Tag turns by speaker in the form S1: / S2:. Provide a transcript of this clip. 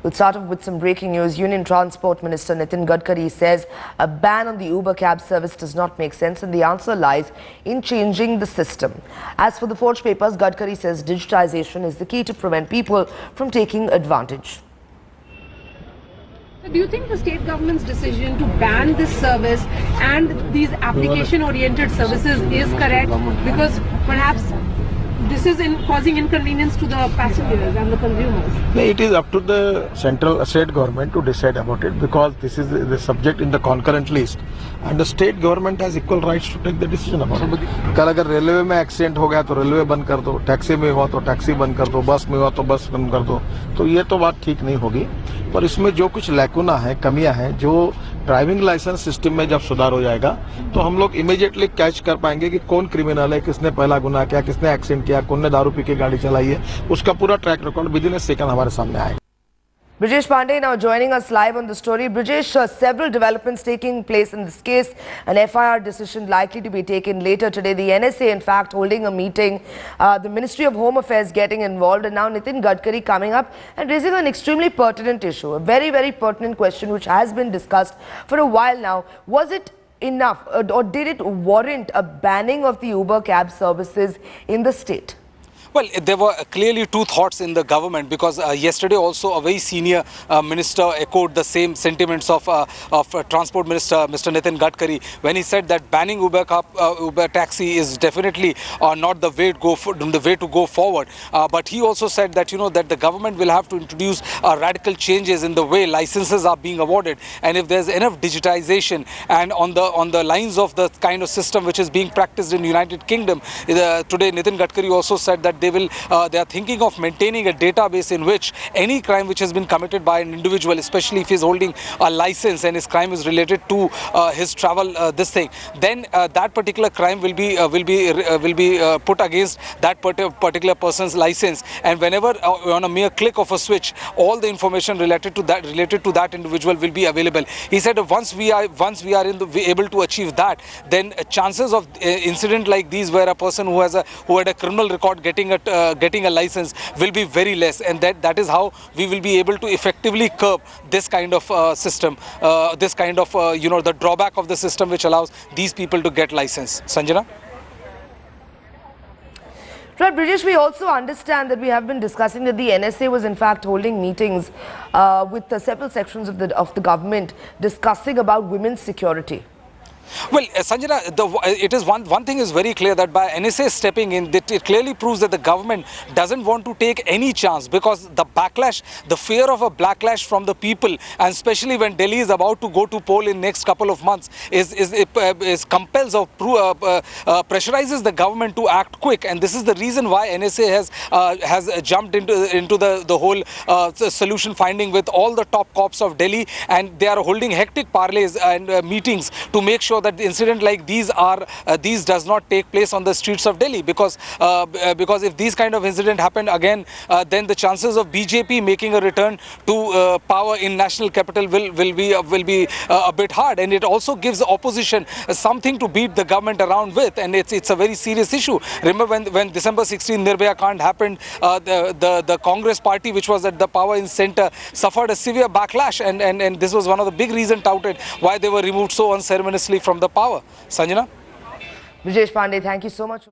S1: We'll start off with some breaking news. Union Transport Minister Nitin Gadkari says a ban on the Uber cab service does not make sense, and the answer lies in changing the system. As for the forged papers, Gadkari says digitization is the key to prevent people from taking advantage.
S2: Do you think the state government's decision to ban this service and these application-oriented services is correct? Because perhaps this is causing inconvenience to the passengers and the consumers.
S3: It is up to the central state government to decide about it, because this is the subject in the concurrent list, and the state government has equal rights to take the decision about it. कल अगर railway में accident हो गया तो railway बंद कर दो, taxi में हुआ तो टैक्सी बंद कर दो, बस में हुआ तो बस बंद कर दो, तो ये तो बात ठीक नहीं होगी। पर इसमें जो कुछ लैकुना है, कमियां हैं, जो ड्राइविंग लाइसेंस सिस्टम में जब सुधार हो जाएगा तो हम लोग इमीडिएटली कैच कर पाएंगे कि कौन क्रिमिनल है, किसने पहला गुनाह किया, किसने एक्सीडेंट किया, कौन ने दारू पी के गाड़ी चलाई है, उसका पूरा ट्रैक रिकॉर्ड विदिन ए सेकंड हमारे सामने आएगा।
S1: Brijesh Pandey now joining us live on the story. Brijesh, several developments taking place in this case. An FIR decision likely to be taken later today. The NSA, in fact, holding a meeting. The Ministry of Home Affairs getting involved. And now Nitin Gadkari coming up and raising an extremely pertinent issue. A very, very pertinent question which has been discussed for a while now. Was it enough or did it warrant a banning of the Uber cab services in the state?
S4: Well, there were clearly two thoughts in the government, because yesterday also a very senior minister echoed the same sentiments of Transport Minister Mr. Nitin Gadkari when he said that banning Uber taxi is definitely not the way to go forward. But he also said that that the government will have to introduce radical changes in the way licenses are being awarded, and if there's enough digitization and on the lines of the kind of system which is being practiced in the United Kingdom. Today Nitin Gadkari also said that they are thinking of maintaining a database in which any crime which has been committed by an individual, especially if he is holding a license and his crime is related to his travel then that particular crime will be put against that particular person's license, and whenever on a mere click of a switch all the information related to that individual will be available. He said once we are able to achieve that, then chances of incident like these where a person who had a criminal record getting a license will be very less, and that is how we will be able to effectively curb this kind of system, this kind of the drawback of the system which allows these people to get license. Sanjana?
S1: Right, Brijesh, we also understand that we have been discussing that the NSA was in fact holding meetings with several sections of the government discussing about women's security.
S4: Well, Sanjana, it is one thing is very clear, that by NSA stepping in, it clearly proves that the government doesn't want to take any chance, because the backlash, the fear of a backlash from the people, and especially when Delhi is about to go to poll in next couple of months, compels or pressurizes the government to act quick, and this is the reason why NSA has jumped into the whole solution finding with all the top cops of Delhi, and they are holding hectic parleys and meetings to make sure that the incident like these does not take place on the streets of Delhi, because if these kind of incident happen again, then the chances of BJP making a return to power in national capital will be a bit hard, and it also gives the opposition something to beat the government around with, and it's a very serious issue. Remember when December 16 Nirbhaya Kand happened, the Congress party, which was at the power in centre, suffered a severe backlash, and this was one of the big reasons touted why they were removed so unceremoniously from the power. Sanjana?
S1: Brijesh Pandey, thank you so much.